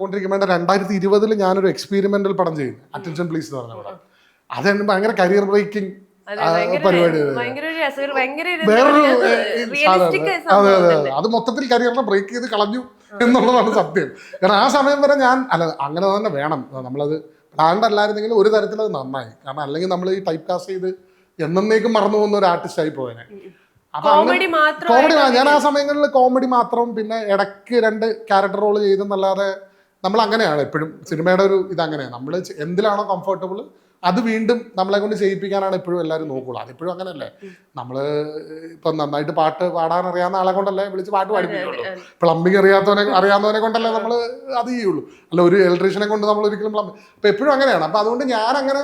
കൊണ്ടിരിക്കുമ്പോൾ 2020 ഞാനൊരു എക്സ്പീരിമെന്റൽ പടം ചെയ്യുന്നു, അറ്റൻഷൻ പ്ലീസ് എന്ന് പറഞ്ഞ പടം. അതെന്നെ ഭയങ്കര കരിയർ ബ്രേക്കിംഗ് പരിപാടി. വേറൊരു അതെ അതെ അത് മൊത്തത്തിൽ കരിയറിനെ ബ്രേക്ക് ചെയ്ത് കളഞ്ഞു എന്നുള്ളതാണ് സത്യം. കാരണം ആ സമയം വരെ ഞാൻ അങ്ങനെ തന്നെ വേണം, നമ്മളത് പ്ലാൻഡ് അല്ലായിരുന്നെങ്കിൽ ഒരു തരത്തിൽ അത് നന്നായി. കാരണം അല്ലെങ്കിൽ നമ്മൾ ഈ ടൈപ്പ് കാസ്റ്റ് ചെയ്ത് എന്നേക്കും മറന്നു പോകുന്ന ഒരു ആർട്ടിസ്റ്റ് ആയി പോയനെ. കോമഡി ഞാൻ ആ സമയങ്ങളിൽ കോമഡി മാത്രം, പിന്നെ ഇടയ്ക്ക് 2 ക്യാരക്ടർ റോൾ ചെയ്തെന്നല്ലാതെ നമ്മൾ അങ്ങനെയാണ് എപ്പോഴും. സിനിമയുടെ ഒരു ഇതങ്ങനെയാണ്, നമ്മൾ എന്തിലാണോ കംഫർട്ടബിൾ അത് വീണ്ടും നമ്മളെ കൊണ്ട് ചെയ്യിപ്പിക്കാനാണ് എപ്പോഴും എല്ലാവരും നോക്കുള്ളൂ. അതെപ്പോഴും അങ്ങനെയല്ലേ. നമ്മള് ഇപ്പൊ നന്നായിട്ട് പാട്ട് പാടാൻ അറിയാവുന്ന ആളെ കൊണ്ടല്ലേ വിളിച്ച് പാട്ട് പാടിപ്പിക്കുള്ളൂ. പ്ലംബിങ് അറിയാവുന്നവനെ കൊണ്ടല്ലേ നമ്മൾ അത് ചെയ്യുള്ളൂ. അല്ല ഒരു ഇലക്ട്രീഷ്യനെ കൊണ്ട് നമ്മൾ ഒരിക്കലും അപ്പൊ എപ്പോഴും അങ്ങനെയാണ്. അപ്പൊ അതുകൊണ്ട് ഞാൻ അങ്ങനെ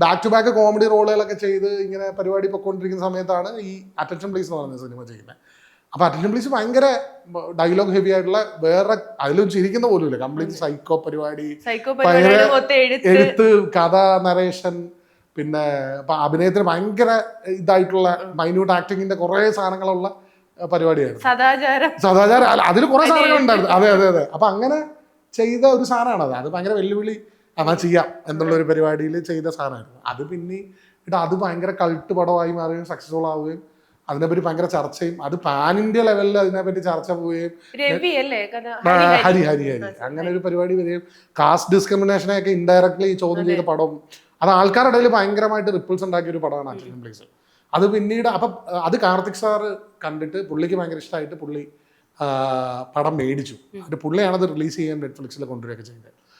ബാക്ക് ടു ബാക്ക് കോമഡി റോളുകളൊക്കെ ചെയ്ത് ഇങ്ങനെ പരിപാടി പൊയ്ക്കൊണ്ടിരിക്കുന്ന സമയത്താണ് ഈ അറ്റൻഷൻ പ്ലീസ് എന്ന് പറയുന്ന സിനിമ ചെയ്യുന്നത്. അപ്പൊ അറ്റൻഷൻ പ്ലീസ് ഭയങ്കര ഡയലോഗ് ഹെവി ആയിട്ടുള്ള, വേറെ അതിലും ചിരിക്കുന്ന പോലും ഇല്ല, കംപ്ലീറ്റ് സൈക്കോ പരിപാടി, ഭയങ്കര എഴുത്ത്, കഥ, നരേഷൻ, പിന്നെ അഭിനയത്തിന് ഭയങ്കര ഇതായിട്ടുള്ള മൈന്യൂട്ട് ആക്ടിങ്ങിന്റെ കുറെ സാധനങ്ങളുള്ള പരിപാടിയായിരുന്നു. സദാചാരം അതിൽ കുറെ സാധനങ്ങൾ ഉണ്ടായിരുന്നു. അതെ അതെ അതെ. അപ്പൊ അങ്ങനെ ചെയ്ത ഒരു സാധനമാണ് അത് ഭയങ്കര വെല്ലുവിളി എന്നാൽ ചെയ്യാം എന്നുള്ള ഒരു പരിപാടിയിൽ ചെയ്ത സാധനമായിരുന്നു അത്. പിന്നീട് അത് ഭയങ്കര കൾട്ട് പടമായി മാറുകയും സക്സസ്ഫുൾ ആവുകയും അതിനെപ്പറ്റി ഭയങ്കര ചർച്ചയും, അത് പാൻ ഇന്ത്യ ലെവലിൽ അതിനെപ്പറ്റി ചർച്ച പോവുകയും, ഹരി അങ്ങനെ ഒരു പരിപാടി വരികയും, കാസ്റ്റ് ഡിസ്ക്രിമിനേഷനെ ഒക്കെ ഇൻഡയറക്ട്ലി ചോദ്യം ചെയ്ത പടം, അത് ആൾക്കാരുടെ ഇടയിൽ ഭയങ്കരമായിട്ട് റിപ്പിൾസ് ഉണ്ടാക്കിയ ഒരു പടമാണ് അറ്റൻഷൻ പ്ലീസ്. അത് പിന്നീട് അപ്പം അത് കാർത്തിക് സാറ് കണ്ടിട്ട് പുള്ളിക്ക് ഭയങ്കര ഇഷ്ടമായിട്ട് പുള്ളി പടം മേടിച്ചു. പുള്ളിയാണത് റിലീസ് ചെയ്യാൻ നെറ്റ്ഫ്ലിക്സിൽ കൊണ്ടുവരികയൊക്കെ ചെയ്തത്.